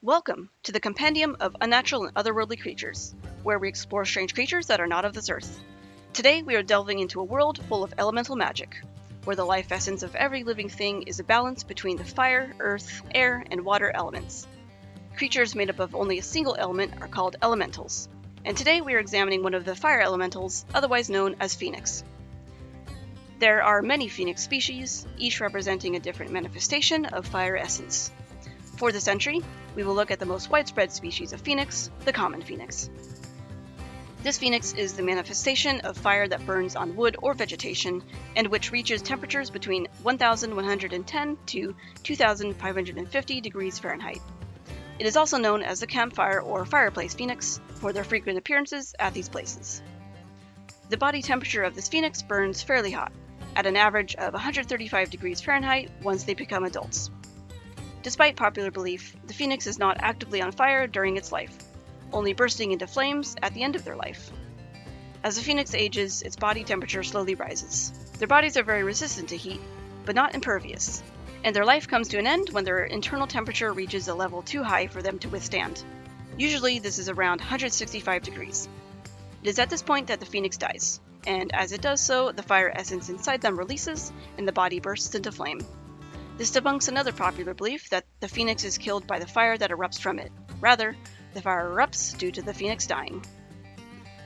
Welcome to the Compendium of Unnatural and Otherworldly Creatures, where we explore strange creatures that are not of this earth. Today we are delving into a world full of elemental magic, where the life essence of every living thing is a balance between the fire, earth, air, and water elements. Creatures made up of only a single element are called elementals, and today we are examining one of the fire elementals, otherwise known as Phoenix. There are many Phoenix species, each representing a different manifestation of fire essence. For this entry, we will look at the most widespread species of Phoenix, the common Phoenix. This Phoenix is the manifestation of fire that burns on wood or vegetation, and which reaches temperatures between 1,110 to 2,550 degrees Fahrenheit. It is also known as the campfire or fireplace Phoenix for their frequent appearances at these places. The body temperature of this Phoenix burns fairly hot, at an average of 135 degrees Fahrenheit once they become adults. Despite popular belief, the Phoenix is not actively on fire during its life, only bursting into flames at the end of their life. As the Phoenix ages, its body temperature slowly rises. Their bodies are very resistant to heat, but not impervious, and their life comes to an end when their internal temperature reaches a level too high for them to withstand. Usually this is around 165 degrees. It is at this point that the Phoenix dies, and as it does so, the fire essence inside them releases and the body bursts into flame. This debunks another popular belief that the Phoenix is killed by the fire that erupts from it. Rather, the fire erupts due to the Phoenix dying.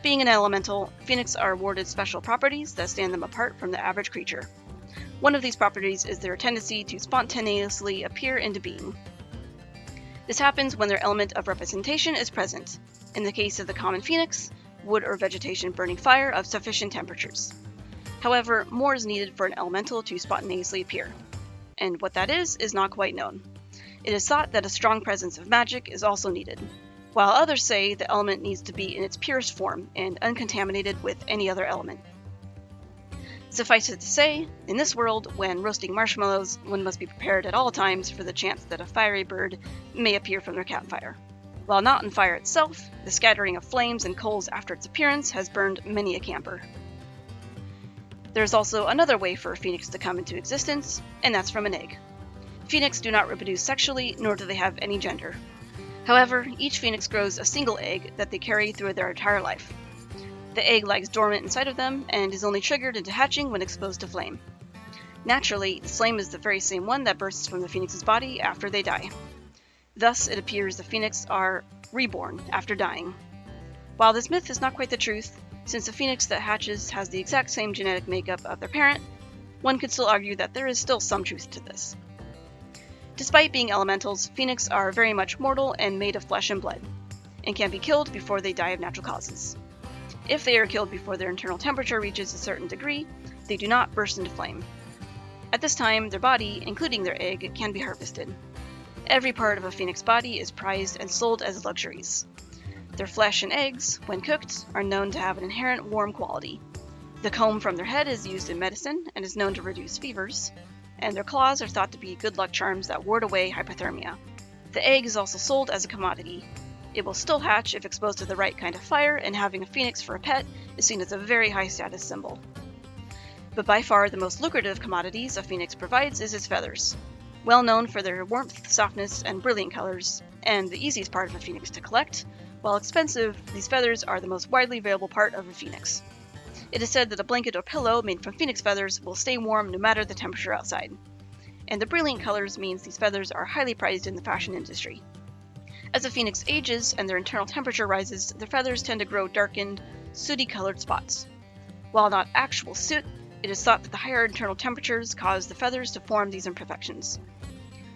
Being an elemental, Phoenix are awarded special properties that stand them apart from the average creature. One of these properties is their tendency to spontaneously appear into being. This happens when their element of representation is present. In the case of the common Phoenix, wood or vegetation burning fire of sufficient temperatures. However, more is needed for an elemental to spontaneously appear. And what that is not quite known. It is thought that a strong presence of magic is also needed, while others say the element needs to be in its purest form and uncontaminated with any other element. Suffice it to say, in this world, when roasting marshmallows, one must be prepared at all times for the chance that a fiery bird may appear from their campfire. While not in fire itself, the scattering of flames and coals after its appearance has burned many a camper. There is also another way for a Phoenix to come into existence, and that's from an egg. Phoenix do not reproduce sexually, nor do they have any gender. However, each Phoenix grows a single egg that they carry through their entire life. The egg lies dormant inside of them and is only triggered into hatching when exposed to flame. Naturally, this flame is the very same one that bursts from the Phoenix's body after they die. Thus, it appears the Phoenix are reborn after dying. While this myth is not quite the truth, since the Phoenix that hatches has the exact same genetic makeup of their parent, one could still argue that there is still some truth to this. Despite being elementals, Phoenix are very much mortal and made of flesh and blood, and can be killed before they die of natural causes. If they are killed before their internal temperature reaches a certain degree, they do not burst into flame. At this time, their body, including their egg, can be harvested. Every part of a Phoenix body is prized and sold as luxuries. Their flesh and eggs, when cooked, are known to have an inherent warm quality. The comb from their head is used in medicine and is known to reduce fevers, and their claws are thought to be good luck charms that ward away hypothermia. The egg is also sold as a commodity. It will still hatch if exposed to the right kind of fire, and having a Phoenix for a pet is seen as a very high status symbol. But by far the most lucrative commodities a Phoenix provides is its feathers. Well known for their warmth, softness, and brilliant colors, and the easiest part of a Phoenix to collect, while expensive, these feathers are the most widely available part of a Phoenix. It is said that a blanket or pillow made from Phoenix feathers will stay warm no matter the temperature outside. And the brilliant colors means these feathers are highly prized in the fashion industry. As a Phoenix ages and their internal temperature rises, their feathers tend to grow darkened, sooty colored spots. While not actual soot, it is thought that the higher internal temperatures cause the feathers to form these imperfections.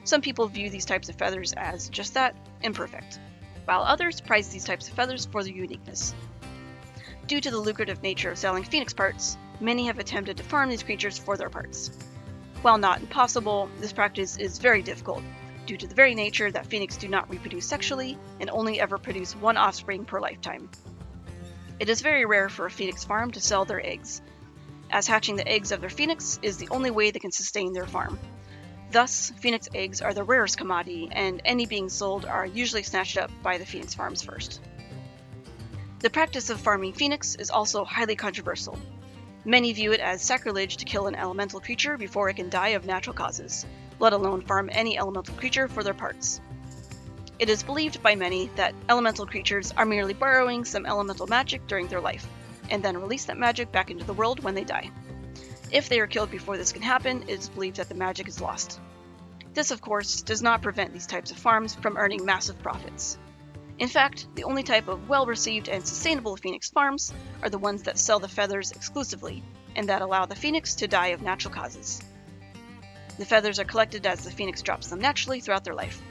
Some people view these types of feathers as just that, imperfect, while others prize these types of feathers for their uniqueness. Due to the lucrative nature of selling Phoenix parts, many have attempted to farm these creatures for their parts. While not impossible, this practice is very difficult, due to the very nature that Phoenix do not reproduce sexually and only ever produce one offspring per lifetime. It is very rare for a Phoenix farm to sell their eggs, as hatching the eggs of their Phoenix is the only way they can sustain their farm. Thus, Phoenix eggs are the rarest commodity, and any being sold are usually snatched up by the Phoenix farms first. The practice of farming Phoenix is also highly controversial. Many view it as sacrilege to kill an elemental creature before it can die of natural causes, let alone farm any elemental creature for their parts. It is believed by many that elemental creatures are merely borrowing some elemental magic during their life, and then release that magic back into the world when they die. If they are killed before this can happen, it is believed that the magic is lost. This, of course, does not prevent these types of farms from earning massive profits. In fact, the only type of well-received and sustainable phoenix farms are the ones that sell the feathers exclusively, and that allow the phoenix to die of natural causes. The feathers are collected as the phoenix drops them naturally throughout their life.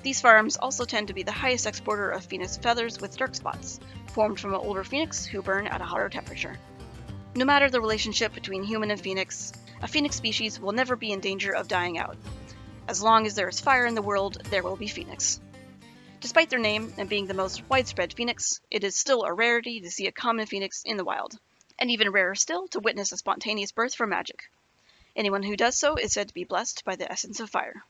These farms also tend to be the highest exporter of phoenix feathers with dark spots, formed from an older phoenix who burn at a hotter temperature. No matter the relationship between human and phoenix, a phoenix species will never be in danger of dying out. As long as there is fire in the world, there will be phoenix. Despite their name and being the most widespread phoenix, it is still a rarity to see a common phoenix in the wild, and even rarer still to witness a spontaneous birth from magic. Anyone who does so is said to be blessed by the essence of fire.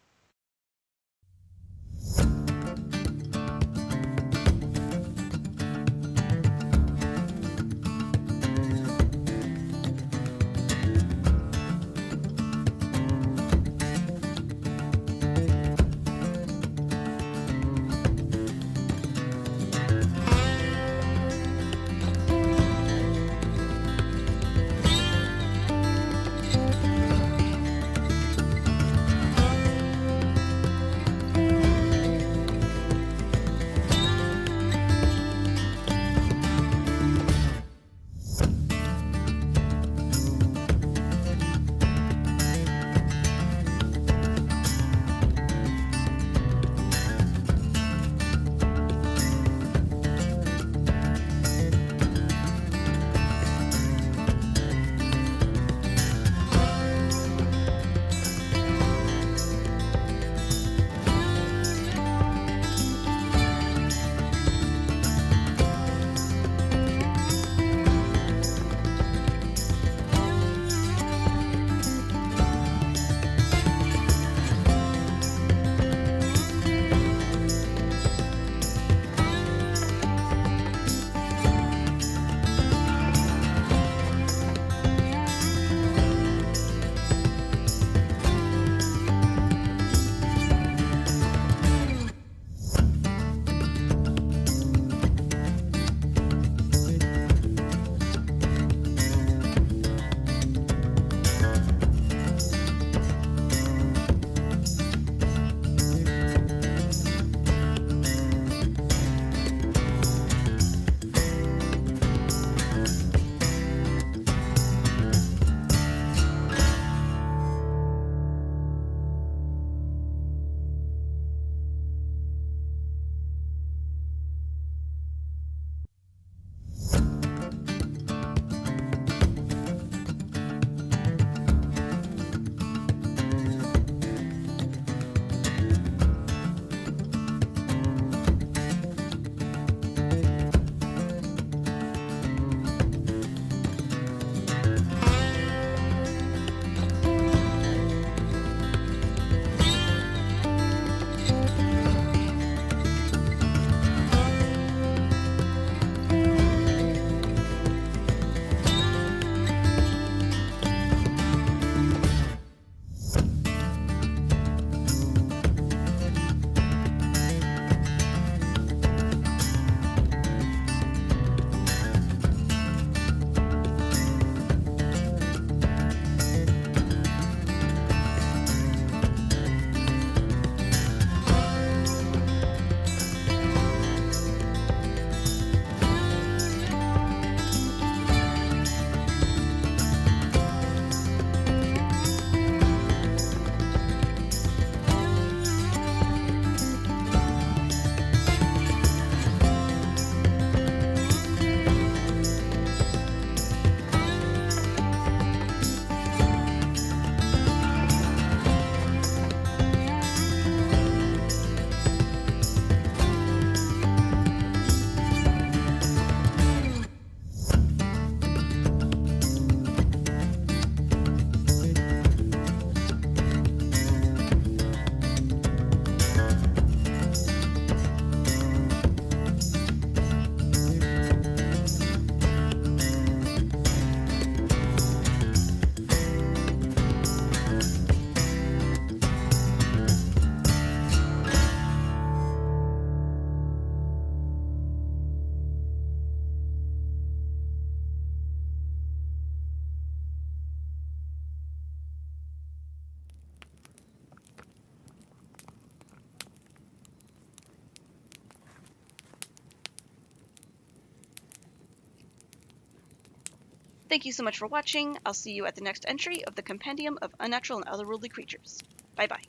Thank you so much for watching. I'll see you at the next entry of the Compendium of Unnatural and Otherworldly Creatures. Bye bye.